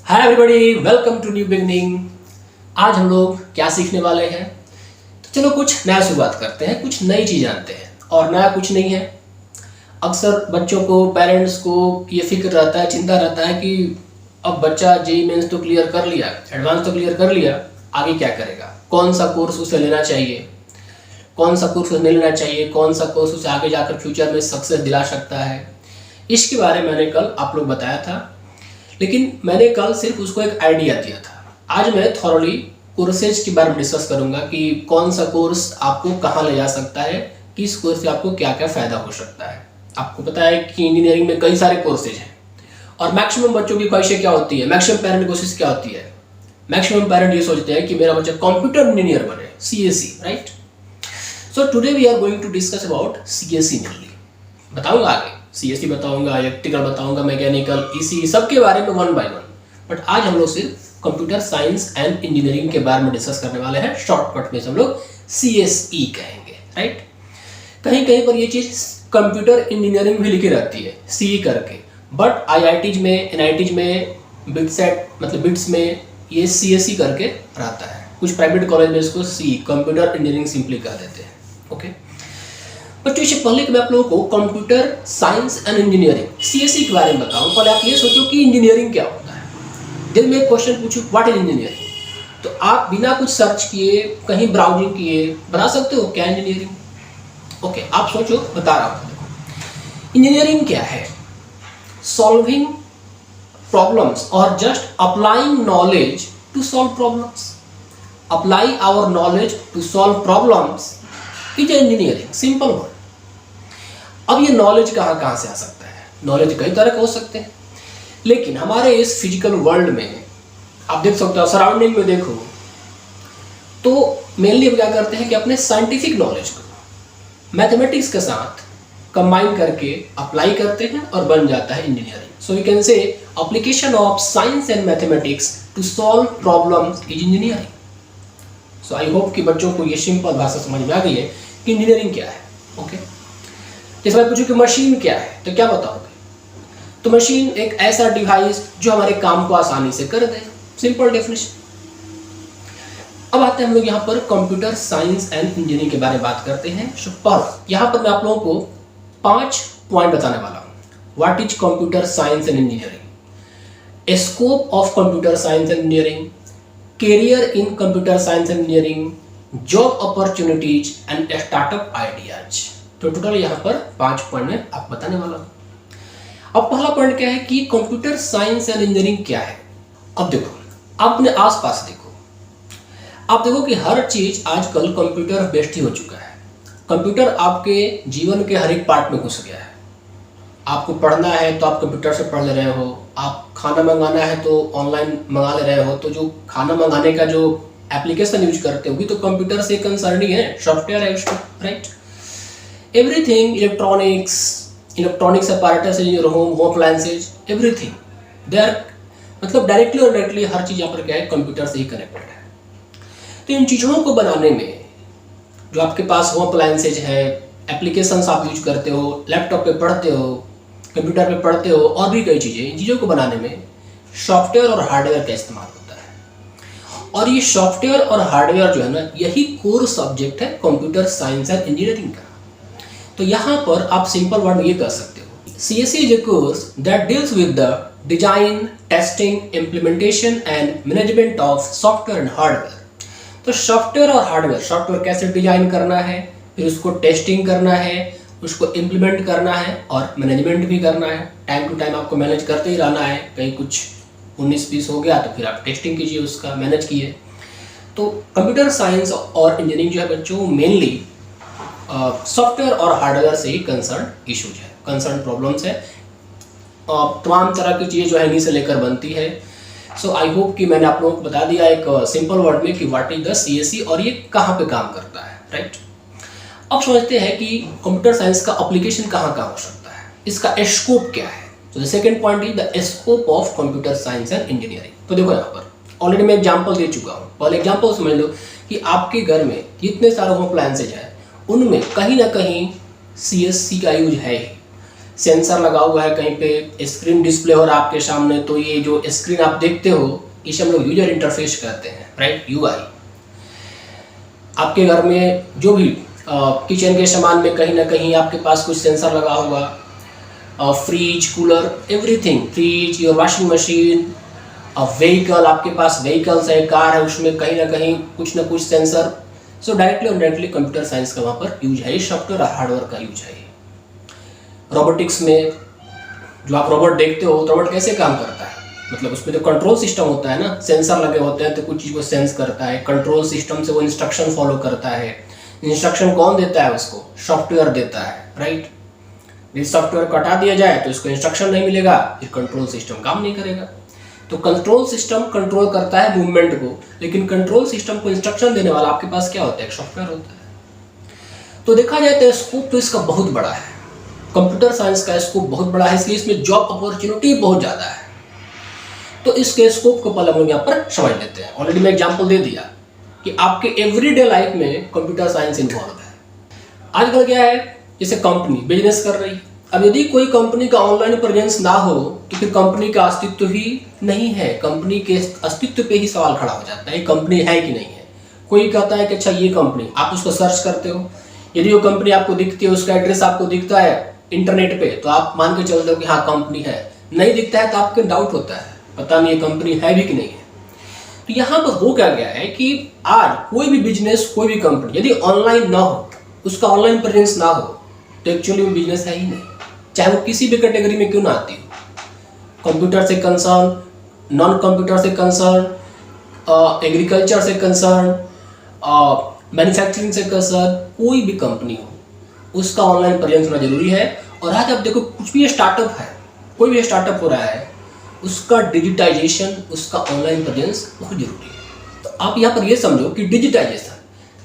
Hi everybody, welcome to new beginning. आज हम लोग क्या सीखने वाले हैं? तो चलो कुछ नया शुरुआत करते हैं, कुछ नई चीज़ जानते हैं। और नया कुछ नहीं है। अक्सर बच्चों को, पेरेंट्स को ये फिक्र रहता है, चिंता रहता है कि अब बच्चा जेईई मेंस तो क्लियर कर लिया, एडवांस तो क्लियर कर लिया, आगे क्या करेगा, कौन सा कोर्स उसे लेना चाहिए, कौन सा कोर्स उसे नहीं लेना चाहिए, कौन सा कोर्स उसे आगे जाकर फ्यूचर में सक्सेस दिला सकता है। इसके बारे में मैंने कल आप लोग बताया था, लेकिन मैंने कल सिर्फ उसको एक आइडिया दिया था। आज मैं थॉरली कोर्सेज के बारे में डिस्कस करूंगा कि कौन सा कोर्स आपको कहाँ ले जा सकता है, किस कोर्स से आपको क्या क्या फ़ायदा हो सकता है। आपको पता है कि इंजीनियरिंग में कई सारे कोर्सेज हैं और मैक्सिमम बच्चों की ख्वाहिशें क्या होती है, मैक्सिमम पेरेंट की कोशिश क्या होती है, मैक्सिमम पेरेंट ये सोचते हैं कि मेरा बच्चा कंप्यूटर इंजीनियर बने, CSE, right. So today we are going to discuss about CSE mainly. बताऊंगा आगे सीएसई बताऊंगा, इलेक्ट्रिकल बताऊंगा, मैकेनिकल, ईसी, सबके बारे में वन बाय वन। बट आज हम लोग सिर्फ कंप्यूटर साइंस एंड इंजीनियरिंग के बारे में डिस्कस करने वाले हैं। शॉर्टकट में हम लोग सीएसई कहेंगे, राइट। कहीं कहीं पर ये चीज़ कंप्यूटर इंजीनियरिंग भी लिखी रहती है सी करके, बट आईआईटीज में, एनआईटीज में, बिटसेट मतलब बिट्स में ये सीएसई करके रहता है। कुछ प्राइवेट कॉलेज में इसको सी कंप्यूटर इंजीनियरिंग सिंपली कह देते हैं, ओके। बच्चों इससे पहले कि मैं आप लोगों को computer science and engineering CSE के बारे में बताऊं, पहले आप ये सोचो कि इंजीनियरिंग क्या होता है। जब मैं क्वेश्चन पूछूं व्हाट इज इंजीनियरिंग, तो आप बिना कुछ सर्च किए, कहीं ब्राउजिंग किए बता सकते हो क्या इंजीनियरिंग। ओके, आप सोचो, बता रहा हूं। इंजीनियरिंग क्या है? सॉल्विंग प्रॉब्लम्स और just applying knowledge to solve problems. Apply our knowledge to solve problems is engineering, simple word. अब ये नॉलेज कहाँ कहाँ से आ सकता है? नॉलेज कई तरह के हो सकते हैं, लेकिन हमारे इस फिजिकल वर्ल्ड में आप देख सकते हो, सराउंडिंग में देखो तो मेनली हम क्या करते हैं कि अपने साइंटिफिक नॉलेज को मैथमेटिक्स के साथ कंबाइन करके अप्लाई करते हैं और बन जाता है engineering. So you can say application of science and mathematics to solve problems is engineering. So I hope कि बच्चों को ये सिंपल भाषा समझ में आ गई है कि इंजीनियरिंग क्या है, ओके। जैसे मैं पूछूं कि मशीन क्या है, तो क्या बताओगे? तो मशीन एक ऐसा डिवाइस जो हमारे काम को आसानी से कर दे, सिंपल डेफिनेशन। अब आते हैं हम लोग यहाँ पर कंप्यूटर साइंस एंड इंजीनियरिंग के बारे में बात करते हैं। सो पर यहाँ पर मैं आप लोगों को 5 पॉइंट बताने वाला हूँ। What is computer science and engineering, scope of computer science and engineering, career in computer science and engineering, job opportunities and startup ideas. तो टोटल यहाँ पर 5 पॉइंट में आप बताने वाला हूँ। अब पहला पॉइंट क्या है कि कंप्यूटर साइंस एंड इंजीनियरिंग क्या है। अब देखो, आप अपने आसपास देखो, आप देखो कि हर चीज आजकल कंप्यूटर बेस्ड ही हो चुका है। कंप्यूटर आपके जीवन के हर एक पार्ट में घुस गया है। आपको पढ़ना है तो आप कंप्यूटर से पढ़ ले रहे हो, आप खाना मंगाना है तो ऑनलाइन मंगा ले रहे हो, तो जो खाना मंगाने का जो एप्लीकेशन यूज करते हो भी तो कंप्यूटर से कंसर्न ही है, सॉफ्टवेयर है उसका, right. Everything electronics apparatus in your home appliances, everything they are, मतलब डायरेक्टली और डायरेक्टली हर चीज़ यहाँ पर क्या है, कंप्यूटर से ही कनेक्टेड है। तो इन चीज़ों को बनाने में जो आपके पास होम अप्लायंसेज है, एप्लीकेशंस आप यूज करते हो, लैपटॉप पे पढ़ते हो, कंप्यूटर पे पढ़ते हो, और भी कई चीज़ें, इन चीज़ों को बनाने में सॉफ्टवेयर और हार्डवेयर का इस्तेमाल होता है। और ये सॉफ्टवेयर और हार्डवेयर जो है ना, यही कोर सब्जेक्ट है कंप्यूटर साइंस एंड इंजीनियरिंग का। तो यहाँ पर आप सिंपल वर्ड में ये कह सकते हो, CSE is a course that deals with the design, testing, implementation and management of software and hardware. तो सॉफ्टवेयर और हार्डवेयर, सॉफ्टवेयर कैसे डिजाइन करना है, फिर उसको टेस्टिंग करना है, उसको इम्प्लीमेंट करना है और मैनेजमेंट भी करना है। टाइम टू टाइम आपको मैनेज करते ही रहना है, कहीं कुछ 19-20 हो गया तो फिर आप टेस्टिंग कीजिए, उसका मैनेज कीजिए। तो कंप्यूटर साइंस और इंजीनियरिंग जो है बच्चों, मेनली सॉफ्टवेयर और हार्डवेयर से ही कंसर्न इशूज है, कंसर्न प्रॉब्लम्स है। तमाम तरह की चीज़ें जो है इन्हीं से लेकर बनती है। सो आई होप कि मैंने आप लोगों को बता दिया एक सिंपल वर्ड में कि व्हाट इज द सीएसई और ये कहाँ पे काम करता है, राइट। अब समझते हैं कि कंप्यूटर साइंस का एप्लीकेशन कहाँ कहाँ हो सकता है, इसका स्कोप क्या है। तो the second point is the scope of computer science and engineering. तो देखो यहाँ पर ऑलरेडी मैं एग्जांपल दे चुका हूँ। पहले एग्जांपल समझ लो कि आपके घर में जितने सारे होम अप्लायंसेज हैं उनमें कहीं ना कहीं सीएसई का यूज है ही। सेंसर लगा हुआ है कहीं पे, स्क्रीन डिस्प्ले हो रहा है आपके सामने, तो ये जो स्क्रीन आप देखते हो इसे हम लोग यूजर इंटरफेस कहते हैं, राइट, यूआई। आपके घर में जो भी किचन के सामान में कहीं ना कहीं आपके पास कुछ सेंसर लगा होगा, fridge, cooler, everything, fridge, your washing machine, vehicle, आपके पास व्हीकल्स है, कार है, उसमें कहीं ना कहीं कुछ ना कुछ सेंसर। सो डायरेक्टली और इनडायरेक्टली कंप्यूटर साइंस का वहाँ पर यूज है, सॉफ्टवेयर और हार्डवेयर का यूज है। रोबोटिक्स में जो आप रोबोट देखते हो, रोबोट कैसे काम करता है, मतलब उसमें जो कंट्रोल सिस्टम होता है ना, सेंसर लगे होते हैं तो कुछ चीज़ को सेंस करता है, कंट्रोल सिस्टम से वो इंस्ट्रक्शन फॉलो करता है। इंस्ट्रक्शन कौन देता है उसको? सॉफ्टवेयर देता है, राइट। इस सॉफ्टवेयर को हटा दिया जाए तो इसको इंस्ट्रक्शन नहीं मिलेगा, फिर कंट्रोल सिस्टम काम नहीं करेगा। तो कंट्रोल सिस्टम कंट्रोल करता है मूवमेंट को, लेकिन कंट्रोल सिस्टम को इंस्ट्रक्शन देने वाला आपके पास क्या होता है? एक सॉफ्टवेयर होता है। तो देखा जाए तो स्कोप तो इसका बहुत बड़ा है, कंप्यूटर साइंस का स्कोप बहुत बड़ा है, इसलिए इसमें जॉब अपॉर्चुनिटी बहुत ज़्यादा है। तो इसके स्कोप को पहले हम लोग यहाँ पर समझ लेते हैं। ऑलरेडी मैं एग्जाम्पल दे दिया कि आपके एवरीडे लाइफ में कंप्यूटर साइंस इन्वॉल्व है। आजकल क्या है, जैसे कंपनी बिजनेस कर रही है, अब यदि कोई कंपनी का ऑनलाइन प्रेजेंस ना हो तो फिर कंपनी का अस्तित्व ही नहीं है, कंपनी के अस्तित्व पे ही सवाल खड़ा हो जाता है, कंपनी है कि नहीं है। कोई कहता है कि अच्छा ये कंपनी, आप उसको सर्च करते हो, यदि वो कंपनी आपको दिखती है, उसका एड्रेस आपको दिखता है इंटरनेट पे, तो आप मान के चलते हो कि हाँ कंपनी है। नहीं दिखता है तो आपको डाउट होता है, पता नहीं ये कंपनी है भी कि नहीं है। तो यहाँ पर हो क्या गया है कि आज कोई भी बिजनेस, कोई भी कंपनी यदि ऑनलाइन ना हो, उसका ऑनलाइन प्रेजेंस ना हो, तो एक्चुअली वो बिजनेस है ही नहीं, चाहे वो किसी भी कैटेगरी में क्यों ना आती हो। कंप्यूटर से कंसर्न, नॉन कंप्यूटर से कंसर्न, एग्रीकल्चर से कंसर्न, मैन्युफैक्चरिंग से कंसर्न, कोई भी कंपनी हो उसका ऑनलाइन प्रेजेंस होना जरूरी है। और आज आप देखो कुछ भी स्टार्टअप है, कोई भी स्टार्टअप हो रहा है, उसका डिजिटाइजेशन, उसका ऑनलाइन प्रेजेंस बहुत जरूरी है। तो आप यहाँ पर ये समझो कि डिजिटाइजेशन,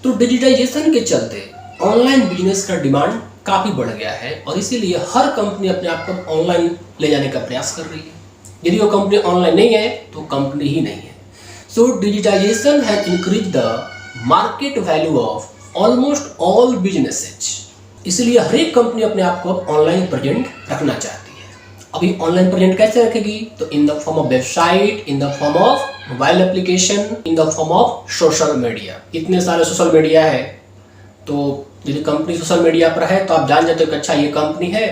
तो डिजिटाइजेशन के चलते ऑनलाइन बिजनेस का डिमांड काफ़ी बढ़ गया है, और इसीलिए हर कंपनी अपने आप को ऑनलाइन ले जाने का प्रयास कर रही है। यदि वो कंपनी ऑनलाइन नहीं है तो कंपनी ही नहीं है। So digitization has increase the market value of almost all businesses, इसलिए हर एक कंपनी अपने आप को ऑनलाइन प्रेजेंट रखना चाहती है। अभी ऑनलाइन प्रेजेंट कैसे रखेगी? तो in the form of website, in the form of mobile application, in the form of social media. इतने सारे सोशल मीडिया है, तो यदि कंपनी सोशल मीडिया पर है तो आप जान जाते हो कि अच्छा ये कंपनी है,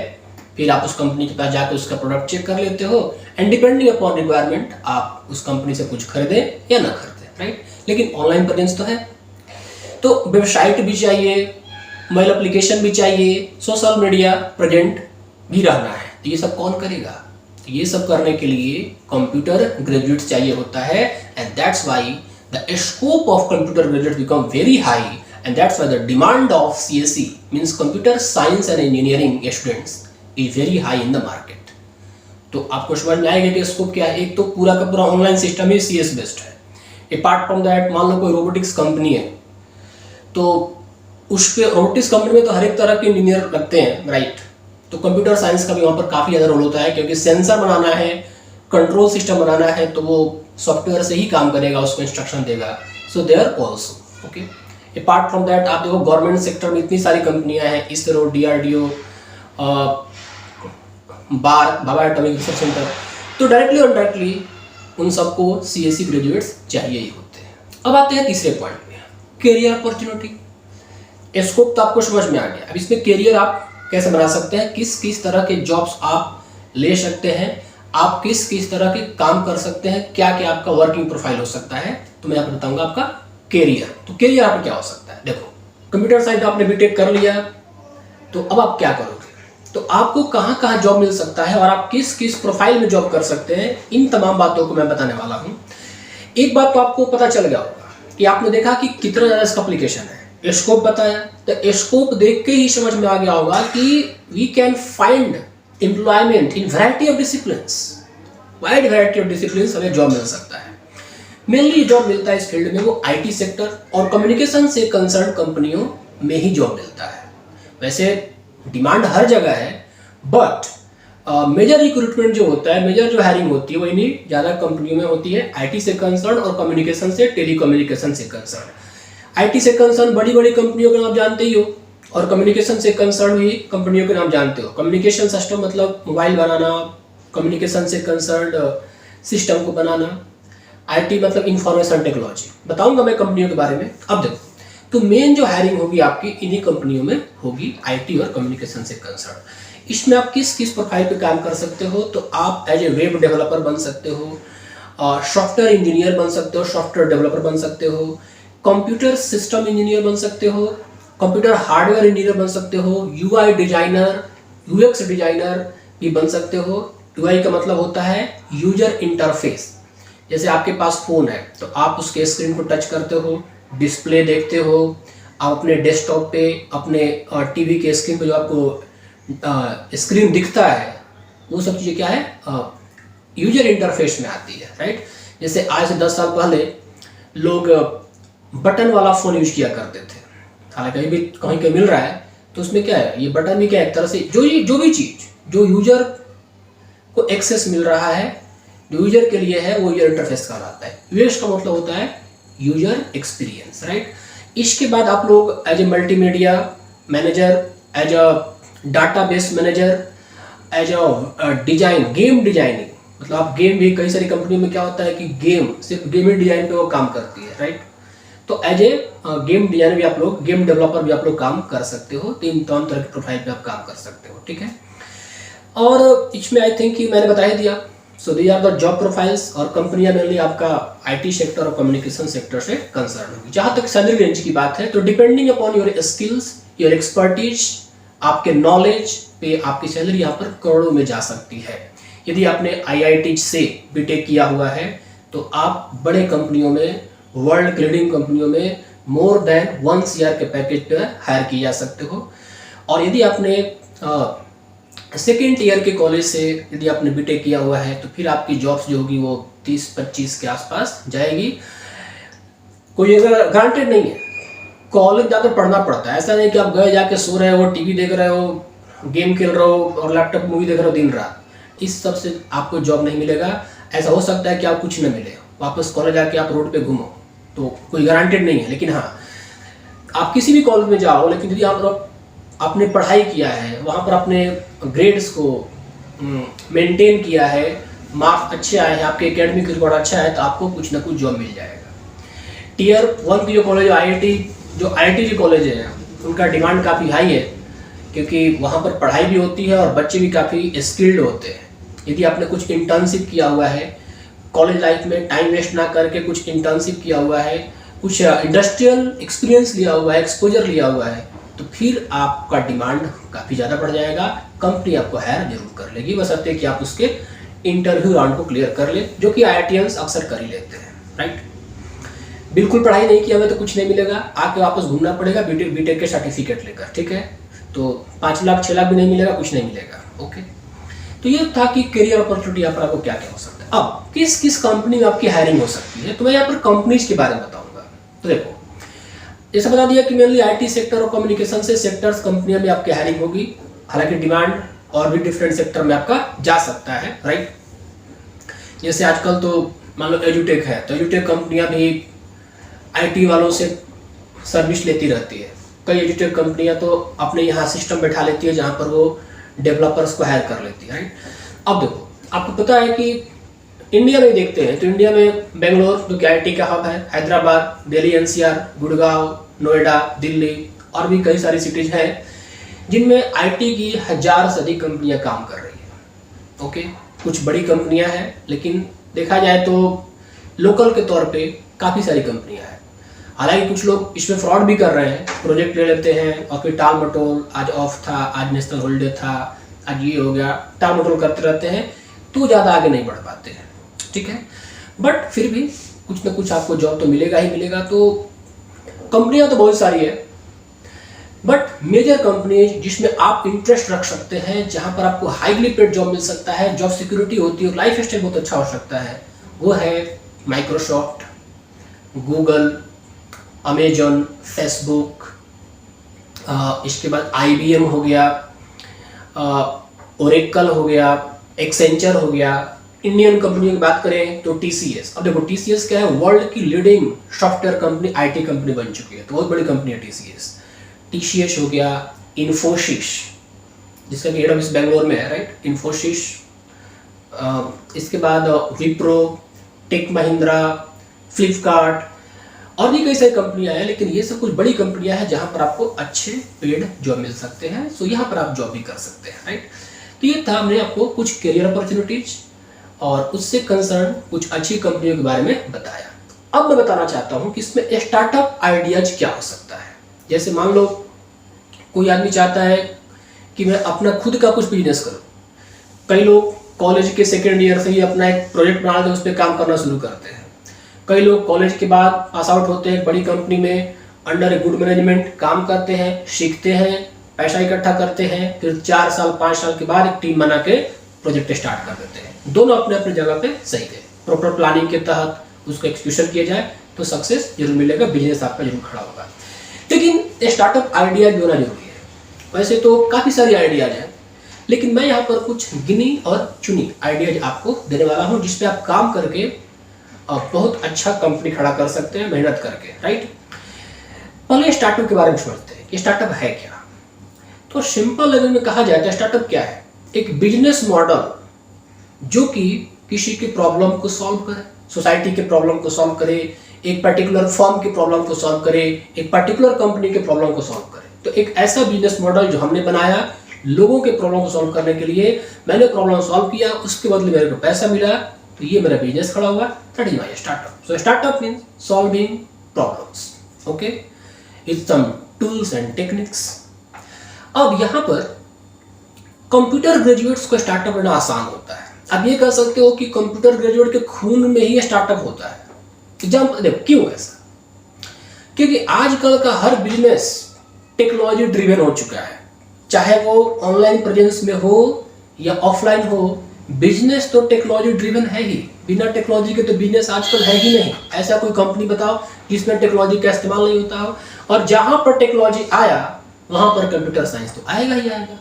फिर आप उस कंपनी के पास जाकर उसका प्रोडक्ट चेक कर लेते हो, एंड डिपेंडिंग अपॉन रिक्वायरमेंट आप उस कंपनी से कुछ खरीदें या ना खरीदें, राइट। लेकिन ऑनलाइन प्रेजेंस तो है, तो वेबसाइट भी चाहिए, मोबाइल एप्लीकेशन भी चाहिए, सोशल मीडिया प्रेजेंट भी रहना है। तो ये सब कौन करेगा? तो ये सब करने के लिए कंप्यूटर ग्रेजुएट्स चाहिए होता है, and that's why the scope of computer graduates become very high, and that's why the demand of CSE means computer science and engineering students is very high in the market। तो आपको समझ में आएगा कि scope क्या है। एक तो पूरा का पूरा ऑनलाइन सिस्टम ही CS बेस्ड है। अपार्ट फ्रॉम दैट, मान लो कोई रोबोटिक्स कंपनी है, तो उस पे रोबोटिक्स कंपनी में तो हर एक तरह के इंजीनियर लगते हैं, राइट। तो कंप्यूटर साइंस का भी वहाँ पर काफ़ी ज़्यादा रोल होता है, क्योंकि सेंसर बनाना है, कंट्रोल सिस्टम बनाना है, तो वो सॉफ्टवेयर से ही काम करेगा, उसको इंस्ट्रक्शन देगा। So there also, okay. Apart from that आप देखो गवर्नमेंट सेक्टर में इतनी सारी कंपनियां हैं, ISRO, DRDO, Bhabha atomic research centre, तो डायरेक्टली और डायरेक्टली उन सबको CSE ग्रेजुएट्स चाहिए ही होते हैं। अब आते हैं तीसरे पॉइंट में, कैरियर अपॉर्चुनिटी। स्कोप तो आपको समझ में आ गया। अब इसमें कैरियर आप कैसे बना सकते हैं, किस किस तरह के जॉब्स आप ले सकते हैं, आप किस किस तरह के काम कर सकते हैं, क्या क्या आपका वर्किंग प्रोफाइल हो सकता है, तो मैं आपको बताऊंगा आपका कैरियर। तो कैरियर आपका क्या हो सकता है? देखो, कंप्यूटर साइंस आपने बीटेक कर लिया, तो अब आप क्या करोगे? तो आपको कहाँ कहाँ जॉब मिल सकता है और आप किस किस प्रोफाइल में जॉब कर सकते हैं, इन तमाम बातों को मैं बताने वाला हूँ। एक बात तो आपको पता चल गया होगा कि आपने देखा कि कितना ज़्यादा इसका एप्लीकेशन है, स्कोप बताया, तो स्कोप देख के ही समझ में आ गया होगा कि we can find employment in variety of disciplines, wide variety of disciplines हमें जॉब मिल सकता है। मेनली जॉब मिलता है इस फील्ड में वो IT सेक्टर और कम्युनिकेशन से कंसर्न कंपनियों में ही जॉब मिलता है। वैसे डिमांड हर जगह है, बट मेजर रिक्रूटमेंट जो होता है, मेजर जो हायरिंग होती है वो इन्हीं ज़्यादा कंपनियों में होती है, IT से कंसर्न और कम्युनिकेशन से, टेलीकम्युनिकेशन से कंसर्न। IT से कंसर्न बड़ी बड़ी कंपनियों का आप जानते ही हो, और कम्युनिकेशन से कंसर्न भी कंपनियों के नाम जानते हो। कम्युनिकेशन सिस्टम मतलब मोबाइल बनाना, कम्युनिकेशन से कंसर्न सिस्टम को बनाना। आईटी मतलब इंफॉर्मेशन टेक्नोलॉजी। बताऊंगा मैं कंपनियों के बारे में। अब देखो, तो मेन जो हायरिंग होगी आपकी इन्हीं कंपनियों में होगी, आईटी और कम्युनिकेशन से कंसर्न। इसमें आप किस किस प्रोफाइल पे काम कर सकते हो, तो आप एज ए वेब डेवलपर बन सकते हो, सॉफ्टवेयर इंजीनियर बन सकते हो, सॉफ्टवेयर डेवलपर बन सकते हो, कंप्यूटर सिस्टम इंजीनियर बन सकते हो, कंप्यूटर हार्डवेयर इंजीनियर बन सकते हो, यूआई डिजाइनर, यूएक्स डिजाइनर भी बन सकते हो। यूआई का मतलब होता है यूजर इंटरफेस। जैसे आपके पास फ़ोन है तो आप उसके स्क्रीन को टच करते हो, डिस्प्ले देखते हो, आप अपने डेस्कटॉप पे, अपने टीवी के स्क्रीन पे जो आपको स्क्रीन दिखता है, वो सब चीज़ें क्या है, यूजर इंटरफेस में आती है, राइट। जैसे आज से 10 साल पहले लोग बटन वाला फ़ोन यूज किया करते थे। हालांकि कहीं भी कहीं मिल रहा है तो उसमें क्या है, ये बटन भी क्या है, एक तरह से जो भी चीज़ जो यूजर को एक्सेस मिल रहा है, जो यूजर के लिए है, वो यूजर इंटरफेस कहलाता है। यूएक्स का मतलब होता है यूजर एक्सपीरियंस, राइट। इसके बाद आप लोग as a multimedia manager, as a database manager, as a game designing, मतलब आप गेम भी, कई सारी कंपनियों में क्या होता है कि गेम सिर्फ गेमिंग डिजाइन पे वो काम करती है, राइट। तो एज ए गेम डिजाइनर भी आप लोग, गेम डेवलपर भी आप लोग काम कर सकते हो। तीन तरह के प्रोफाइल पे आप काम कर सकते हो, ठीक है। और इसमें आई थिंक कि मैंने बता ही दिया। So these are the job profiles. और कंपनियां मेनली आपका आईटी सेक्टर और कम्युनिकेशन सेक्टर से कंसर्न होगी। जहां तक सैलरी रेंज की बात है, तो depending upon your skills, your expertise, आपके नॉलेज पे आपकी सैलरी यहाँ पर करोड़ों में जा सकती है। यदि आपने आईआईटी से बीटेक किया हुआ है तो आप बड़े कंपनियों में, वर्ल्ड लीडिंग कंपनियों में मोर देन 1 CR के पैकेज पर हायर किए जा सकते हो। और यदि आपने सेकेंड ईयर के कॉलेज से यदि आपने बीटेक किया हुआ है तो फिर आपकी जॉब्स जो होगी वो 30-25 के आसपास जाएगी। कोई अगर गारंटेड नहीं है, कॉलेज जाकर पढ़ना पड़ता है। ऐसा नहीं कि आप गए जाके सो रहे हो, टीवी देख रहे हो, गेम खेल रहे हो और लैपटॉप मूवी देख रहे हो दिन रात, इस सब से आपको जॉब नहीं मिलेगा। ऐसा हो सकता है कि आप कुछ न मिले, वापस कॉलेज आके आप रोड पे घूमो, तो कोई गारंटेड नहीं है। लेकिन हाँ, आप किसी भी कॉलेज में जाओ, लेकिन यदि आप आपने पढ़ाई किया है, वहाँ पर आपने ग्रेड्स को मेंटेन किया है, मार्क्स अच्छे आए हैं, आपके एकेडमिक रिकॉर्ड अच्छा है, तो आपको कुछ ना कुछ जॉब मिल जाएगा। टियर 1 की जो कॉलेज आईआईटी जो कॉलेज है, उनका डिमांड काफ़ी हाई है, क्योंकि वहाँ पर पढ़ाई भी होती है और बच्चे भी काफ़ी स्किल्ड होते हैं। यदि आपने कुछ इंटर्नशिप किया हुआ है कॉलेज लाइफ में, टाइम वेस्ट ना करके कुछ इंटर्नशिप किया हुआ है, कुछ इंडस्ट्रियल एक्सपीरियंस लिया हुआ है, एक्सपोजर लिया हुआ है, तो फिर आपका डिमांड काफ़ी ज़्यादा बढ़ जाएगा। कंपनी आपको हायर जरूर कर लेगी, बशर्ते कि आप उसके इंटरव्यू राउंड को क्लियर कर ले, जो कि आईआईटीएंस अक्सर कर ही लेते हैं, राइट। बिल्कुल पढ़ाई नहीं किया हमें तो कुछ नहीं मिलेगा, आके वापस घूमना पड़ेगा बीटेक के सर्टिफिकेट लेकर, ठीक है। तो 5 लाख 6 लाख भी नहीं मिलेगा, कुछ नहीं मिलेगा, ओके। तो ये था कि करियर अपॉर्चुनिटी यहाँ पर आपको क्या क्या हो सकता है। अब किस किस कंपनी में आपकी हायरिंग हो सकती है, तो मैं यहाँ पर कंपनीज के बारे में बताऊंगा। तो देखो, जैसा बता दिया कि मेनली आईटी सेक्टर और कम्युनिकेशन से सेक्टर्स कंपनियों में आपकी हायरिंग होगी। हालांकि डिमांड और भी डिफरेंट सेक्टर में आपका जा सकता है, राइट। जैसे आजकल तो मान लो एजुटेक है, तो एजुटेक कंपनियां भी आईटी वालों से सर्विस लेती रहती है। कई एजुटेक कंपनियां तो अपने यहाँ सिस्टम बैठा लेती है जहाँ पर वो डेवलपर्स को हायर कर लेती है, राइट। अब देखो, आपको पता है कि इंडिया में देखते हैं तो इंडिया में बेंगलोर जो कि आईटी का हब है, हैदराबाद, दिल्ली एनसीआर, गुड़गांव, नोएडा, दिल्ली और भी कई सारी सिटीज हैं जिनमें आईटी की 1000 से अधिक कंपनियां काम कर रही हैं, ओके। कुछ बड़ी कंपनियां हैं, लेकिन देखा जाए तो लोकल के तौर पे काफ़ी सारी कंपनियां हैं। हालांकि कुछ लोग इसमें फ्रॉड भी कर रहे हैं, प्रोजेक्ट ले लेते हैं और फिर टाल मटोल, आज ऑफ था, आज नेशनल हॉलीडे था, आज ये हो गया, टाल मटोल करते रहते हैं, तो ज़्यादा आगे नहीं बढ़ पाते हैं, ठीक है। बट फिर भी कुछ ना कुछ आपको जॉब तो मिलेगा ही मिलेगा। तो कंपनियां तो बहुत सारी है, बट मेजर कंपनी जिसमें आप इंटरेस्ट रख सकते हैं, जहां पर आपको हाईली पेड जॉब मिल सकता है, जॉब सिक्योरिटी होती है और लाइफ स्टाइल बहुत अच्छा हो सकता है, वो है माइक्रोसॉफ्ट, गूगल, अमेजॉन, फेसबुक, इसके बाद IBM हो गया, ओरेकल हो गया, एक्सेंचर हो गया। इंडियन कंपनियों की बात करें तो TCS। अब देखो TCS क्या है, वर्ल्ड की leading software company, IT company बन चुकी है, तो बहुत बड़ी कंपनी है TCS। TCS हो गया, इन्फोसिस जिसका कि हेड ऑफिस बेंगलोर में है, राइट, इन्फोसिस, इसके बाद विप्रो, टेक महिंद्रा, फ्लिपकार्ट और भी कई सारी कंपनियां हैं, लेकिन ये सब कुछ बड़ी कंपनियां हैं जहां पर आपको अच्छे पेड जॉब मिल सकते हैं। सो यहाँ पर आप जॉब भी कर सकते हैं, राइट। तो ये था, हमने आपको कुछ करियर अपॉर्चुनिटीज और उससे कंसर्न कुछ अच्छी कंपनियों के बारे में बताया। अब मैं बताना चाहता हूँ कि इसमें स्टार्टअप आइडियाज क्या हो सकता है। जैसे मान लो कोई आदमी चाहता है कि मैं अपना खुद का कुछ बिजनेस करूँ। कई लोग कॉलेज के सेकेंड ईयर से ही अपना एक प्रोजेक्ट बना के उस पर काम करना शुरू करते हैं। कई लोग कॉलेज के बाद पास आउट होते हैं, बड़ी कंपनी में अंडर ए गुड मैनेजमेंट काम करते हैं, सीखते हैं, पैसा इकट्ठा करते हैं, फिर 4 साल 5 साल के बाद एक टीम बना के प्रोजेक्ट स्टार्ट कर देते हैं। दोनों अपने अपने जगह पे सही है। प्रॉपर प्लानिंग के तहत उसको एक्सक्यूशन किया जाए तो सक्सेस जरूर मिलेगा, बिजनेस आपका जरूर खड़ा होगा। लेकिन स्टार्टअप आइडिया भी होना जरूरी है। वैसे तो काफ़ी सारी आइडियाज हैं, लेकिन मैं यहाँ पर कुछ गिनी और चुनी आइडियाज आपको देने वाला हूँ जिसपे आप काम करके बहुत अच्छा कंपनी खड़ा कर सकते हैं मेहनत करके, राइट। पहले स्टार्टअप के बारे में समझते हैं कि स्टार्टअप है क्या। तो सिंपल लेवल में कहा जाए तो स्टार्टअप क्या है? एक बिजनेस मॉडल जो कि किसी की प्रॉब्लम को सॉल्व करे, सोसाइटी के प्रॉब्लम को सॉल्व करे, एक पर्टिकुलर फर्म की प्रॉब्लम को सॉल्व करे, एक पर्टिकुलर कंपनी के प्रॉब्लम को सॉल्व करे। तो एक ऐसा बिजनेस मॉडल जो हमने बनाया लोगों के प्रॉब्लम को सॉल्व करने के लिए, मैंने प्रॉब्लम सॉल्व किया, उसके बदले मेरे को पैसा मिला, तो ये मेरा बिजनेस खड़ा हुआ। That is my startup. So startup means solving problems, okay, with some tools and techniques. अब यहाँ पर कंप्यूटर ग्रेजुएट्स को स्टार्टअप करना आसान होता है। अब ये कह सकते हो कि कंप्यूटर ग्रेजुएट के खून में ही स्टार्टअप होता है। एग्जाम्पल देखो, क्यों ऐसा? क्योंकि आजकल का हर बिजनेस टेक्नोलॉजी ड्रिवन हो चुका है, चाहे वो ऑनलाइन प्रेजेंस में हो या ऑफलाइन हो। बिजनेस तो टेक्नोलॉजी ड्रिवन है ही। बिना टेक्नोलॉजी के तो बिजनेस आजकल है ही नहीं। ऐसा कोई कंपनी बताओ जिसमें टेक्नोलॉजी का इस्तेमाल नहीं होता हो। और जहां पर टेक्नोलॉजी आया वहां पर कंप्यूटर साइंस तो आएगा ही आएगा,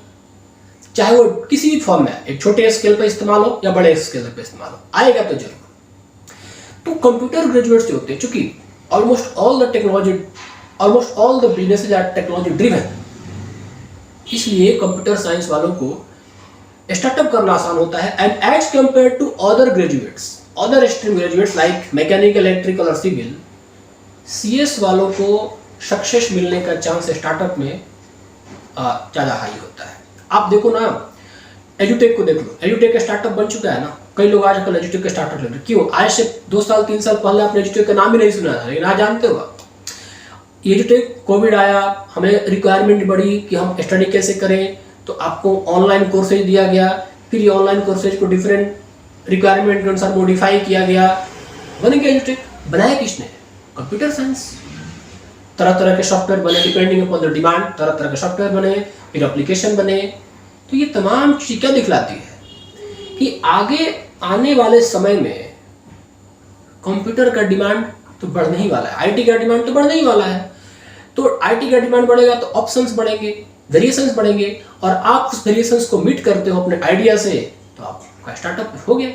चाहे वो किसी भी फॉर्म में, एक छोटे स्केल पर इस्तेमाल हो या बड़े स्केल पर इस्तेमाल हो, आएगा तो जरूर। तो कंप्यूटर ग्रेजुएट्स जो होते हैं, चूंकि almost all the businesses are technology driven, इसलिए कंप्यूटर साइंस वालों को स्टार्टअप करना आसान होता है। And as compare to other stream graduates like mechanical, electrical और सिविल, CS वालों को सक्सेस मिलने का चांस स्टार्टअप में ज़्यादा हाई होता है। आप देखो ना, एजुटेक को देख लो, एजुटेक का स्टार्टअप बन चुका है ना। कई लोग आजकल एजुटेक का स्टार्टअप ले रहे हैं। क्यों? आज से 2 साल 3 साल पहले आपने एजुटेक का नाम ही नहीं सुना था, लेकिन आज जानते हो आप। एजुटेक, कोविड आया, हमें रिक्वायरमेंट बढ़ी कि हम स्टडी कैसे करें, तो आपको ऑनलाइन कोर्सेज दिया गया। फिर ये ऑनलाइन कोर्सेज को डिफरेंट रिक्वायरमेंट के अनुसार मॉडिफाई किया गया, बन गया एजुटेक। बनाया किसने? Computer science. तरह तरह के सॉफ्टवेयर बने, डिपेंडिंग अपॉन द डिमांड, तरह तरह के सॉफ्टवेयर बने, फिर एप्लीकेशन बने। तो ये तमाम चीज़ क्या दिखलाती है कि आगे आने वाले समय में कंप्यूटर का डिमांड तो बढ़ने ही वाला है, आईटी का डिमांड तो बढ़ने ही वाला है। तो आईटी का डिमांड बढ़ेगा तो ऑप्शंस बढ़ेंगे, वेरिएशंस बढ़ेंगे, और आप उस वेरिएशंस को मीट करते हो अपने आइडिया से, तो आपका स्टार्टअप हो गया।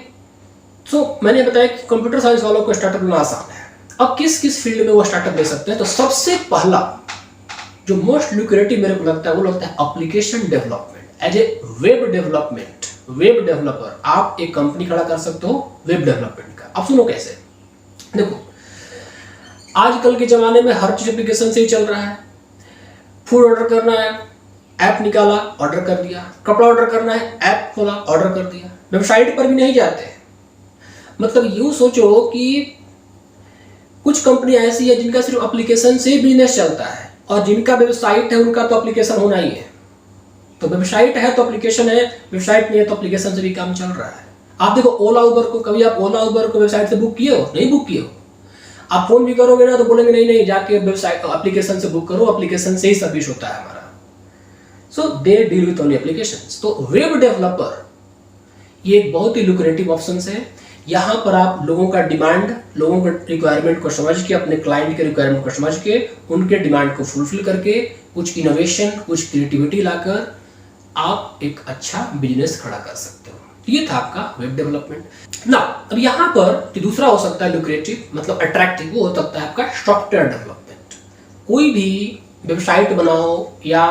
सो मैंने बताया कि कंप्यूटर साइंस वालों को स्टार्टअप करना आसान है। अब किस किस फील्ड में वो स्टार्टअप ले सकते हैं? तो सबसे पहला जो मोस्ट लुक्रेटिव मेरे को लगता है वो लगता है application development. As a web developer आप एक कंपनी खड़ा कर सकते हो वेब डेवलपमेंट का। अब सुनो कैसे। देखो, आजकल के जमाने में हर चीज एप्लीकेशन से ही चल रहा है। फूड ऑर्डर करना है, ऐप निकाला, ऑर्डर कर दिया। कपड़ा ऑर्डर करना है, ऐप खोला, ऑर्डर कर दिया। वेबसाइट पर भी नहीं जाते। मतलब यूं सोचो कि कुछ कंपनी ऐसी है जिनका सिर्फ एप्लीकेशन से बिजनेस चलता है, और जिनका वेबसाइट है उनका तो एप्लीकेशन होना ही है। तो वेबसाइट है तो एप्लीकेशन है, वेबसाइट नहीं है तो एप्लीकेशन से भी काम चल रहा है। आप देखो ओला उबर को, कभी आप ओला उबर को वेबसाइट से बुक किए हो? नहीं बुक किए हो। आप फोन भी करोगे ना तो बोलेंगे नहीं जाके वेबसाइट एप्लीकेशन से बुक करो, एप्लीकेशन से ही सर्विस होता है हमारा। So they deal with only applications. तो वेब डेवलपर ये एक बहुत ही लुक्रेटिव ऑप्शन है। यहाँ पर आप लोगों का डिमांड, लोगों के रिक्वायरमेंट को समझ के, अपने क्लाइंट के रिक्वायरमेंट को समझ के, उनके डिमांड को फुलफिल करके, कुछ इनोवेशन, कुछ क्रिएटिविटी लाकर आप एक अच्छा बिजनेस खड़ा कर सकते हो। ये था आपका वेब डेवलपमेंट ना। अब यहाँ पर जो दूसरा हो सकता है लुक्रेटिव, मतलब अट्रैक्टिव, वो हो सकता है आपका सॉफ्टवेयर डेवलपमेंट। कोई भी वेबसाइट बनाओ या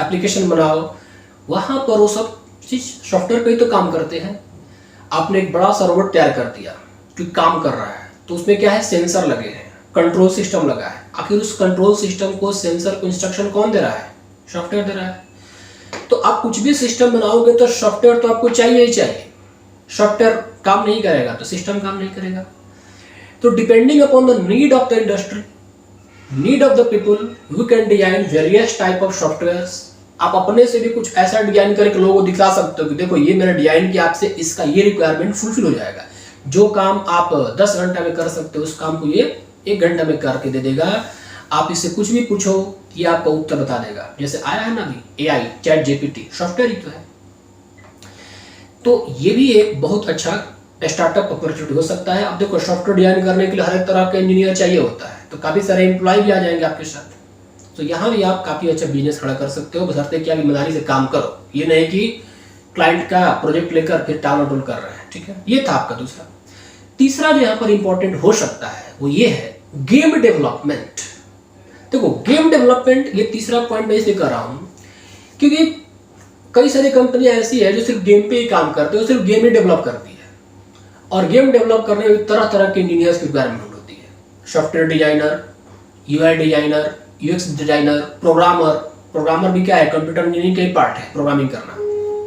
एप्लीकेशन बनाओ, वहाँ पर वो सब चीज़ सॉफ्टवेयर पे ही तो काम करते हैं। आपने एक बड़ा सा रोबोट तैयार कर दिया जो काम कर रहा है, तो उसमें क्या है, सेंसर लगे हैं, कंट्रोल सिस्टम लगा है। आखिर उस कंट्रोल सिस्टम को, सेंसर को इंस्ट्रक्शन कौन दे रहा है? सॉफ्टवेयर दे रहा है। तो आप कुछ भी सिस्टम बनाओगे तो सॉफ्टवेयर तो आपको चाहिए ही चाहिए। सॉफ्टवेयर काम नहीं करेगा तो सिस्टम काम नहीं करेगा। तो depending upon the need of the industry, need of the people, we can design various type of softwares. आप अपने से भी कुछ ऐसा डिजाइन करके लोगों को दिखा सकते हो कि देखो ये मैंने डिजाइन किया, आपसे इसका ये रिक्वायरमेंट फुलफिल हो जाएगा। जो काम आप 10 घंटा में कर सकते हो उस काम को ये 1 घंटा में करके दे देगा। आप इससे कुछ भी पूछो ये आपका उत्तर बता देगा। जैसे आया है ना अभी AI, चैट GPT, सॉफ्टवेयर ही तो है। तो ये भी एक बहुत अच्छा स्टार्टअप अपॉर्चुनिटी हो सकता है। अब देखो सॉफ्टवेयर डिजाइन करने के लिए हर एक तरह का इंजीनियर चाहिए होता है, तो काफ़ी सारे एम्प्लॉय भी आ जाएंगे आपके साथ। तो यहाँ भी आप काफ़ी अच्छा बिजनेस खड़ा कर सकते हो, बशर्ते कि आप ईमानदारी से काम करो। ये नहीं कि क्लाइंट का प्रोजेक्ट लेकर फिर टालमटोल कर रहे हैं, ठीक है। ये था आपका दूसरा। तीसरा जो यहाँ पर इंपॉर्टेंट हो सकता है वो ये है गेम डेवलपमेंट। देखो गेम डेवलपमेंट, ये तीसरा पॉइंट मैं इसलिए कर रहा हूँ क्योंकि कई सारी कंपनियां ऐसी है जो सिर्फ गेम पे ही काम करते हैं, सिर्फ गेम ही डेवलप करती है। और गेम डेवलप करने में तरह तरह के इंजीनियर्स की रिक्वायरमेंट होती है। Software designer, UI designer, UX designer, programmer भी क्या है, कंप्यूटर इंजीनियरिंग का ही पार्ट है प्रोग्रामिंग करना।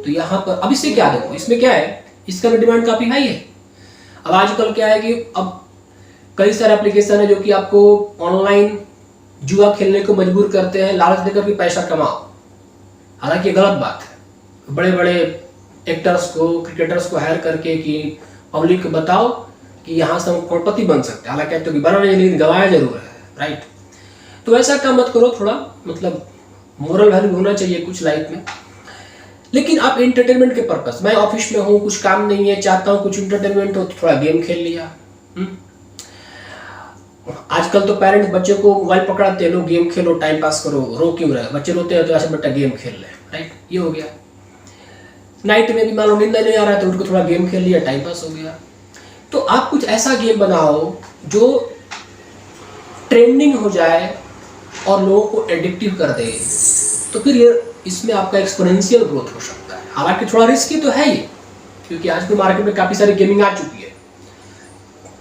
तो यहाँ पर अब इससे क्या, देखो इसमें क्या है, इसका भी डिमांड काफ़ी हाई है। अब आजकल क्या है कि अब कई सारे एप्लीकेशन है जो कि आपको ऑनलाइन जुआ खेलने को मजबूर करते हैं, लालच देकर के पैसा कमाओ। हालांकि ये गलत बात है। बड़े बड़े एक्टर्स को, क्रिकेटर्स को हायर करके कि पब्लिक को बताओ कि यहाँ से हम करोड़पति बन सकते हैं। हालांकि तो बना नहीं, लेकिन गंवाया जरूर है, राइट। तो ऐसा काम मत करो, थोड़ा मतलब मोरल वैल्यू होना चाहिए कुछ लाइफ में। लेकिन आप एंटरटेनमेंट के पर्पस, मैं ऑफिस में हूँ, कुछ काम नहीं है, चाहता हूँ कुछ एंटरटेनमेंट हो, तो थोड़ा गेम खेल लिया। आजकल तो पेरेंट्स बच्चे को मोबाइल पकड़ाते हैं, लोग गेम खेलो, टाइम पास करो, रो क्यों रहे, बच्चे रोते हैं तो ऐसे बेटा गेम खेल ले, राइट। ये हो गया। नाइट में भी मान लो नींद नहीं आ रहा है तो उनको थोड़ा गेम खेल लिया, टाइम पास हो गया। तो आप कुछ ऐसा गेम बनाओ जो ट्रेंडिंग हो जाए और लोगों को एडिक्टिव कर दे, तो फिर ये इसमें आपका एक्सपोनेंशियल ग्रोथ हो सकता है। हालांकि थोड़ा रिस्की तो है ही, क्योंकि आज के मार्केट में काफ़ी सारी गेमिंग आ चुकी है।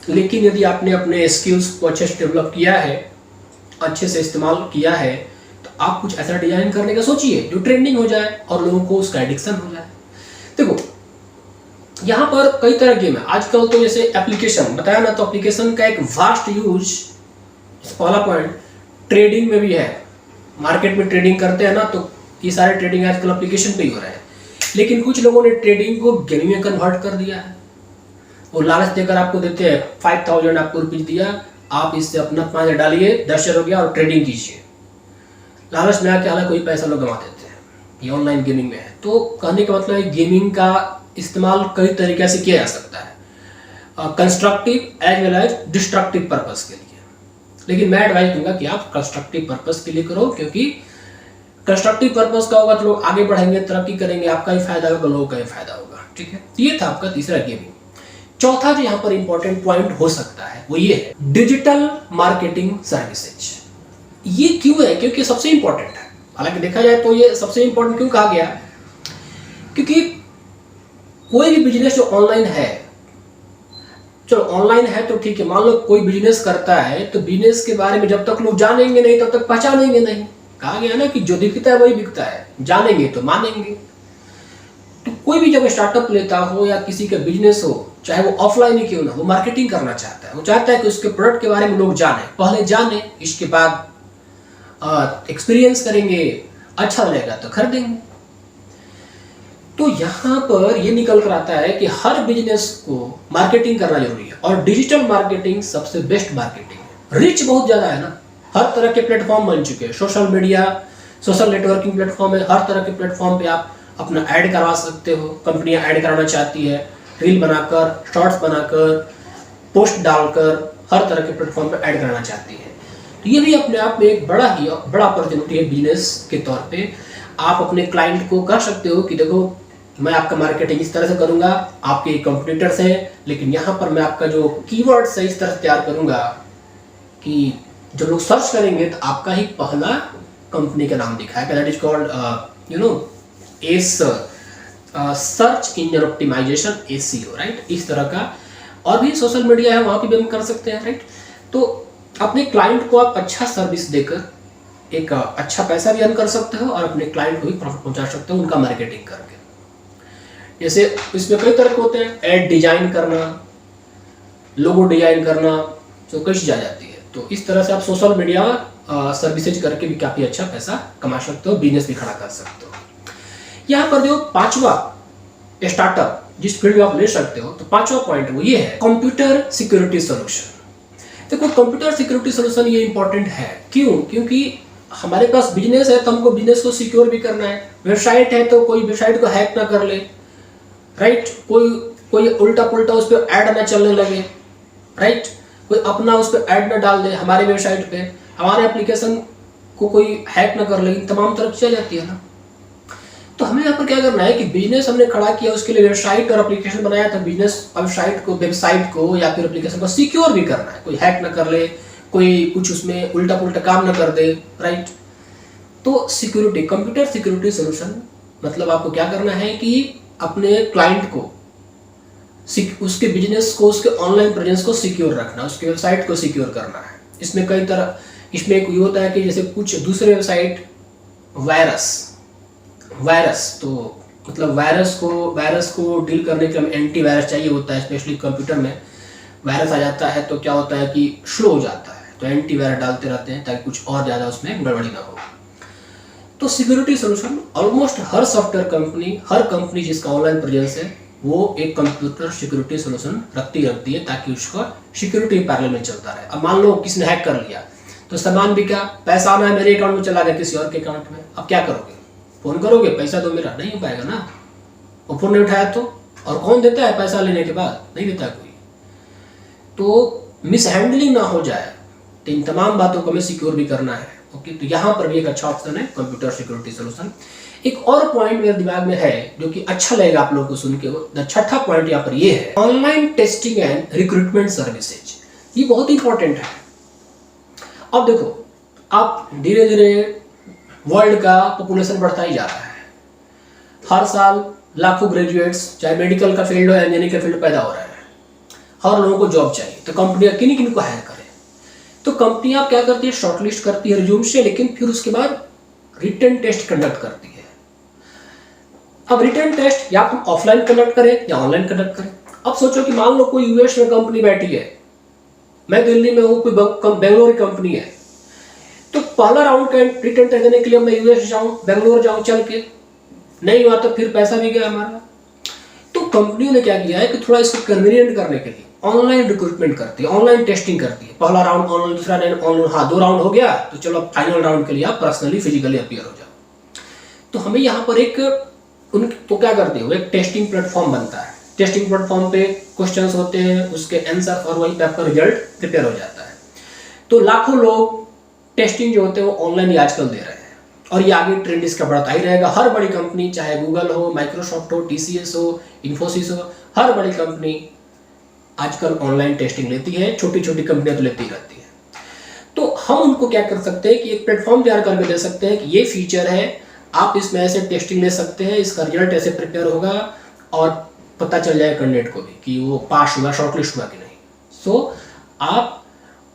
लेकिन यदि आपने अपने स्किल्स को अच्छे से डेवलप किया है, अच्छे से इस्तेमाल किया है, तो आप कुछ ऐसा डिजाइन करने का सोचिए जो ट्रेंडिंग हो जाए और लोगों को उसका एडिक्शन हो जाए। देखो यहाँ पर कई तरह गेम है आजकल। तो जैसे एप्लीकेशन बताया ना, तो एप्लीकेशन का एक वास्ट यूज, पहला पॉइंट, ट्रेडिंग में भी है। मार्केट में ट्रेडिंग करते हैं ना, तो ये सारे ट्रेडिंग आजकल एप्लीकेशन पे ही हो रहे हैं। लेकिन कुछ लोगों ने ट्रेडिंग को गेमिंग में कन्वर्ट कर दिया है। वो लालच देकर आपको देते हैं 5000 आपको रुपीज दिया, आप इससे अपना 5 डालिए, 10,000 हो गया और ट्रेडिंग कीजिए। लालच में आके हालांकि कोई पैसा लोग गंवा देते हैं। ये ऑनलाइन गेमिंग में है। तो कहने का मतलब है गेमिंग का इस्तेमाल कई तरीके से किया जा सकता है, constructive as well as destructive purpose के लिए। लेकिन मैं एडवाइस दूंगा कि आप कंस्ट्रक्टिव पर्पस के लिए करो, क्योंकि कंस्ट्रक्टिव पर्पस का होगा तो लोग आगे बढ़ेंगे, तरक्की करेंगे, आपका ही फायदा होगा, लोगों का ही फायदा होगा, ठीक है। ये था आपका तीसरा गेमिंग। चौथा जो यहाँ पर इंपॉर्टेंट पॉइंट हो सकता है वो ये है डिजिटल मार्केटिंग सर्विसेज। ये क्यों है? क्योंकि सबसे इंपॉर्टेंट है। हालांकि देखा जाए तो ये सबसे इंपॉर्टेंट क्यों कहा गया, क्योंकि कोई भी बिजनेस जो ऑनलाइन है, चलो ऑनलाइन है तो ठीक है, मान लो कोई बिजनेस करता है तो बिजनेस के बारे में जब तक लोग जानेंगे नहीं तब तक पहचानेंगे नहीं। कहा गया ना कि जो दिखता है वही बिकता है, जानेंगे तो मानेंगे। तो कोई भी जब स्टार्टअप लेता हो या किसी का बिजनेस हो, चाहे वो ऑफलाइन ही क्यों ना, वो मार्केटिंग करना चाहता है। वो चाहता है कि उसके प्रोडक्ट के बारे में लोग जाने, पहले जाने, इसके बाद एक्सपीरियंस करेंगे, अच्छा लगेगा तो खरीदेंगे। तो यहाँ पर ये निकल कर आता है कि हर बिजनेस को मार्केटिंग करना जरूरी है, और डिजिटल मार्केटिंग सबसे बेस्ट मार्केटिंग है। रिच बहुत ज़्यादा है ना, हर तरह के प्लेटफॉर्म बन चुके हैं, social media, social networking platform है, हर तरह के प्लेटफॉर्म पे आप अपना ऐड करवा सकते हो। कंपनियां ऐड कराना चाहती है, रील बनाकर, शॉर्ट्स बनाकर, पोस्ट डालकर, हर तरह के प्लेटफॉर्म पे ऐड कराना चाहती है। तो ये भी अपने आप में एक बड़ा अपॉर्चुनिटी है बिजनेस के तौर पे। आप अपने क्लाइंट को कह सकते हो कि देखो मैं आपका मार्केटिंग इस तरह से करूंगा, आपके कंपटीटर्स हैं, लेकिन यहाँ पर मैं आपका जो कीवर्ड्स है इस तरह से तैयार करूंगा कि जब लोग सर्च करेंगे तो आपका ही पहला कंपनी का नाम दिखाएगा, that is called as search engine optimization, SEO, right. इस तरह का और भी सोशल मीडिया है, वहाँ पे भी हम कर सकते हैं, राइट। तो अपने क्लाइंट को आप अच्छा सर्विस देकर एक अच्छा पैसा भी अर्न कर सकते हो और अपने क्लाइंट को भी प्रॉफिट पहुंचा सकते हो उनका मार्केटिंग करके। जैसे इसमें कई तरह के होते हैं, एड डिजाइन करना, लोगो डिजाइन करना, तो कई चीज़ आ जाती है। तो इस तरह से आप सोशल मीडिया सर्विसेज करके भी काफ़ी अच्छा पैसा कमा सकते हो, बिजनेस भी खड़ा कर सकते हो। यहाँ पर जो पांचवा स्टार्टअप जिस फील्ड में आप ले सकते हो, तो पांचवा पॉइंट वो ये है कंप्यूटर सिक्योरिटी सोल्यूशन। देखो कंप्यूटर सिक्योरिटी सोल्यूशन ये इंपॉर्टेंट है, क्यों? क्योंकि हमारे पास बिजनेस है तो हमको बिजनेस को सिक्योर भी करना है। वेबसाइट है तो कोई वेबसाइट को हैक ना कर ले, राइट। कोई उल्टा पुल्टा उस पर ऐड ना चलने लगे, राइट। कोई अपना उस पर ऐड ना डाल दे हमारे वेबसाइट पे, हमारे एप्लीकेशन को कोई हैक ना कर ले, तमाम तरफ चल जाती है ना। तो हमें यहाँ पर क्या करना है कि बिजनेस हमने खड़ा किया, उसके लिए वेबसाइट और एप्लीकेशन बनाया, तो बिजनेस वेबसाइट को या फिर एप्लीकेशन को सिक्योर भी करना है, कोई हैक ना कर ले, कोई कुछ उसमें उल्टा पुल्टा काम ना कर दे, राइट। तो सिक्योरिटी, कंप्यूटर सिक्योरिटी सोल्यूशन मतलब आपको क्या करना है कि अपने क्लाइंट को, उसके बिजनेस को, उसके ऑनलाइन प्रेजेंस को सिक्योर रखना, उसके वेबसाइट को सिक्योर करना है। इसमें कई तरह, इसमें एक ये होता है कि जैसे कुछ दूसरे वेबसाइट वायरस, तो मतलब वायरस को डील करने के लिए एंटी वायरस चाहिए होता है। स्पेशली कंप्यूटर में वायरस आ जाता है तो क्या होता है कि स्लो हो जाता है, तो एंटी वायरस डालते रहते हैं ताकि कुछ और ज़्यादा उसमें गड़बड़ी ना हो। तो सिक्योरिटी सोल्यूशन ऑलमोस्ट हर सॉफ्टवेयर कंपनी, हर कंपनी जिसका ऑनलाइन प्रेजेंस है, वो एक कंप्यूटर सिक्योरिटी सोल्यूशन रखती है ताकि उसका सिक्योरिटी पैरेलल में चलता रहे। अब मान लो किसी ने हैक कर लिया तो सामान बिका, पैसा आना है मेरे अकाउंट में चला गया किसी और के अकाउंट में, अब क्या करोगे? फोन करोगे, पैसा तो मेरा नहीं हो पाएगा ना, और फोन नहीं उठाया तो, और कौन देता है पैसा लेने के बाद? नहीं देता कोई। तो मिसहैंडलिंग ना हो जाए, तो इन तमाम बातों को हमें सिक्योर भी करना है। ओके, तो यहाँ पर भी एक अच्छा ऑप्शन है कंप्यूटर सिक्योरिटी सोल्यूशन। एक और पॉइंट मेरे दिमाग में है जो कि अच्छा लगेगा आप लोगों को सुन के, छठा पॉइंट यहाँ पर ये है online testing and recruitment services. ये बहुत इंपॉर्टेंट है। अब देखो, आप धीरे धीरे वर्ल्ड का पॉपुलेशन बढ़ता ही जा रहा है, हर साल लाखों ग्रेजुएट्स, चाहे मेडिकल का फील्ड हो या इंजीनियरिंग का फील्ड, पैदा हो रहे हैं। हर लोगों को जॉब चाहिए, तो कंपनियां किन को हायर करें? तो कंपनियां क्या करती है, शॉर्टलिस्ट करती है रिज्यूम से, लेकिन फिर उसके बाद रिटन टेस्ट कंडक्ट करती है। अब रिटन टेस्ट या हम ऑफलाइन कंडक्ट करें या ऑनलाइन कंडक्ट करें। अब सोचो कि मान लो कोई यूएस में कंपनी बैठी है, मैं दिल्ली में हूं, कोई बेंगलोर की कंपनी है, तो पहला राउंड का रिटर्न टेस्ट देने के लिए मैं यूएस जाऊं, बेंगलोर जाऊं चल के, नहीं हुआ तो फिर पैसा भी गया हमारा। तो कंपनियों ने क्या किया है कि थोड़ा इसको कन्वीनियंट करने के लिए ऑनलाइन रिक्रूटमेंट करती है, ऑनलाइन टेस्टिंग करती है। पहला राउंड ऑनलाइन, दूसरा ऑनलाइन, हाँ 2 राउंड हो गया, तो चलो फाइनल राउंड के लिए आप पर्सनली फिजिकली अपीयर हो जाओ। तो हमें यहाँ पर एक तो क्या करते हो, एक टेस्टिंग प्लेटफॉर्म बनता है। टेस्टिंग प्लेटफॉर्म पे क्वेश्चंस होते हैं, उसके आंसर, और वहीं पे आपका रिजल्ट प्रिपेयर हो जाता है। तो लाखों लोग टेस्टिंग जो होते हैं वो ऑनलाइन ही आजकल दे रहे हैं, और ये आगे ट्रेंड इसका बढ़ता ही रहेगा। हर बड़ी कंपनी, चाहे गूगल हो, माइक्रोसॉफ्ट हो, टीसीएस हो, इन्फोसिस हो, हर बड़ी कंपनी आजकल ऑनलाइन टेस्टिंग लेती है। छोटी छोटी कंपनियां तो लेती रहती है। तो हम उनको क्या कर सकते हैं कि एक प्लेटफॉर्म तैयार करके दे सकते हैं कि ये फीचर है, आप इसमें ऐसे टेस्टिंग ले सकते हैं, इसका रिजल्ट ऐसे प्रिपेयर होगा, और पता चल जाए कैंडिडेट को भी कि वो पास हुआ, शॉर्टलिस्ट हुआ कि नहीं। सो आप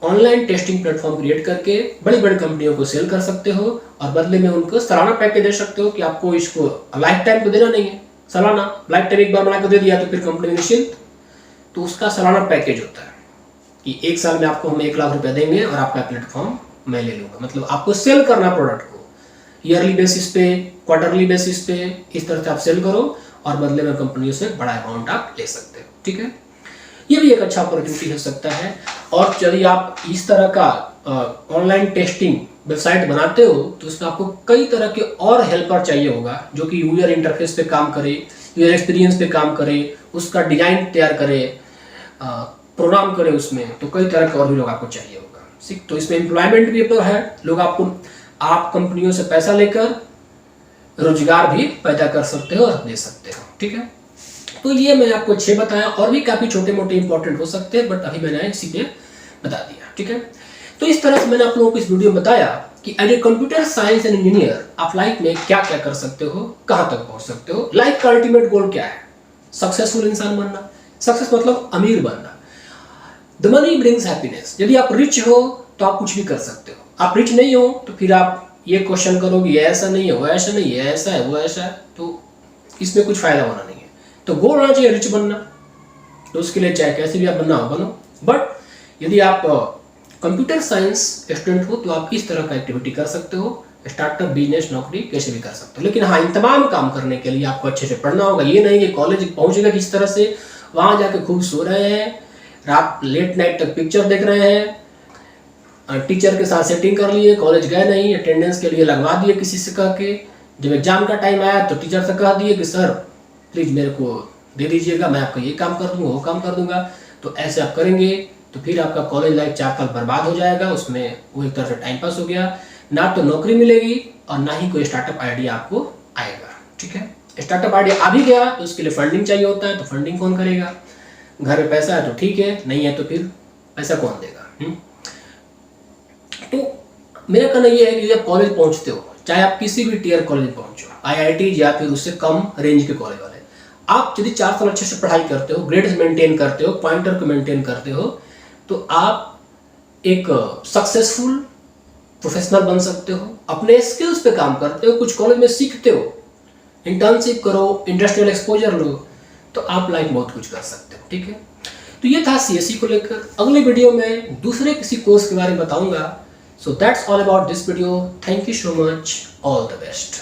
ऑनलाइन टेस्टिंग प्लेटफॉर्म क्रिएट करके बड़ी बड़ी कंपनियों को सेल कर सकते हो, और बदले में उनको सालाना पैकेज दे सकते हो कि आपको इसको लाइफ टाइम तो देना नहीं है, सालाना, लाइफ टाइम एक बार बना कर दे दिया तो फिर कंपनी निश्चिंत। तो उसका सालाना पैकेज होता है कि 1 साल में आपको हम 1 लाख रुपया देंगे और आपका प्लेटफॉर्म मैं ले लूँगा। मतलब आपको सेल करना प्रोडक्ट को ईयरली बेसिस पे, क्वार्टरली बेसिस पे, इस तरह से आप सेल करो, और बदले में कंपनियों से बड़ा अमाउंट आप ले सकते हो। ठीक है, ये भी एक अच्छा अपॉर्चुनिटी हो सकता है। और यदि आप इस तरह का ऑनलाइन टेस्टिंग वेबसाइट बनाते हो, तो उसमें आपको कई तरह के और हेल्पर चाहिए होगा, जो कि यूजर इंटरफेस पे काम करे, यूजर एक्सपीरियंस पे काम करे, उसका डिजाइन तैयार करे, प्रोग्राम करे उसमें। तो कई तरह के और भी लोग आपको चाहिए होगा। ठीक, तो इसमें एम्प्लॉयमेंट भी है, लोग आपको, आप कंपनियों से पैसा लेकर रोजगार भी पैदा कर सकते हो और दे सकते हो। ठीक है, तो ये मैंने आपको 6 बताया, और भी काफ़ी छोटे मोटे इंपॉर्टेंट हो सकते हैं, बट अभी मैंने इसी पे बता दिया। ठीक है, तो इस तरह से मैंने आप लोगों को इस वीडियो में बताया कि as a computer science and engineer आप लाइफ में क्या क्या कर सकते हो, कहाँ तक पहुँच सकते हो। लाइफ का अल्टीमेट गोल क्या है? सक्सेसफुल इंसान बनना। सक्सेस मतलब अमीर बनना। The money brings happiness. यदि आप रिच हो तो आप कुछ भी कर सकते हो। आप रिच नहीं हो तो फिर आप ये क्वेश्चन करोगे ये ऐसा नहीं है, वो ऐसा नहीं है, ऐसा है, वो ऐसा है, तो इसमें कुछ फायदा होना नहीं है। तो गोल होना चाहिए रिच बनना, तो उसके लिए चाहे कैसे भी आप बनना हो बनो। बट यदि आप कंप्यूटर साइंस स्टूडेंट हो तो आप इस तरह का एक्टिविटी कर सकते हो, स्टार्टअप, बिजनेस, नौकरी कैसे भी कर सकते हो। लेकिन हाँ, इन तमाम काम करने के लिए आपको अच्छे से पढ़ना होगा। ये नहीं कि कॉलेज पहुंचेगा किस तरह से, वहां जाके खूब सो रहे हैं, रात लेट नाइट तक पिक्चर देख रहे हैं, टीचर के साथ सेटिंग कर लिए, कॉलेज गए नहीं, अटेंडेंस के लिए लगवा दिए किसी से कह के, जब एग्जाम का टाइम आया तो टीचर से कह दिए कि सर प्लीज़ मेरे को दे दीजिएगा, मैं आपको ये काम कर दूंगा, वो काम कर दूंगा। तो ऐसे आप करेंगे तो फिर आपका कॉलेज लाइफ 4 साल बर्बाद हो जाएगा, उसमें वो एक तरह से टाइम पास हो गया। ना तो नौकरी मिलेगी और ना ही कोई स्टार्टअप आइडिया आपको आएगा। ठीक है, स्टार्टअप आइडिया आ भी गया तो उसके लिए फंडिंग चाहिए होता है, तो फंडिंग कौन करेगा? घर में पैसा है तो ठीक है, नहीं है तो फिर पैसा कौन देगा? तो मेरा कहना यह है कि जब कॉलेज पहुंचते हो, चाहे आप किसी भी टियर कॉलेज पहुंचो, IIT या फिर उससे कम रेंज के कॉलेज वाले, आप यदि 4 साल अच्छे से पढ़ाई करते हो, ग्रेड्स मेंटेन करते हो, पॉइंटर को मेंटेन करते हो, तो आप एक सक्सेसफुल प्रोफेशनल बन सकते हो। अपने स्किल्स पे काम करते हो, कुछ कॉलेज में सीखते हो, इंटर्नशिप करो, इंडस्ट्रियल एक्सपोजर लो, तो आप लाइफ बहुत कुछ कर सकते हो। ठीक है, तो ये था CSE को लेकर। अगले वीडियो में दूसरे किसी कोर्स के बारे में बताऊंगा। So that's all about this video. Thank you so much, all the best.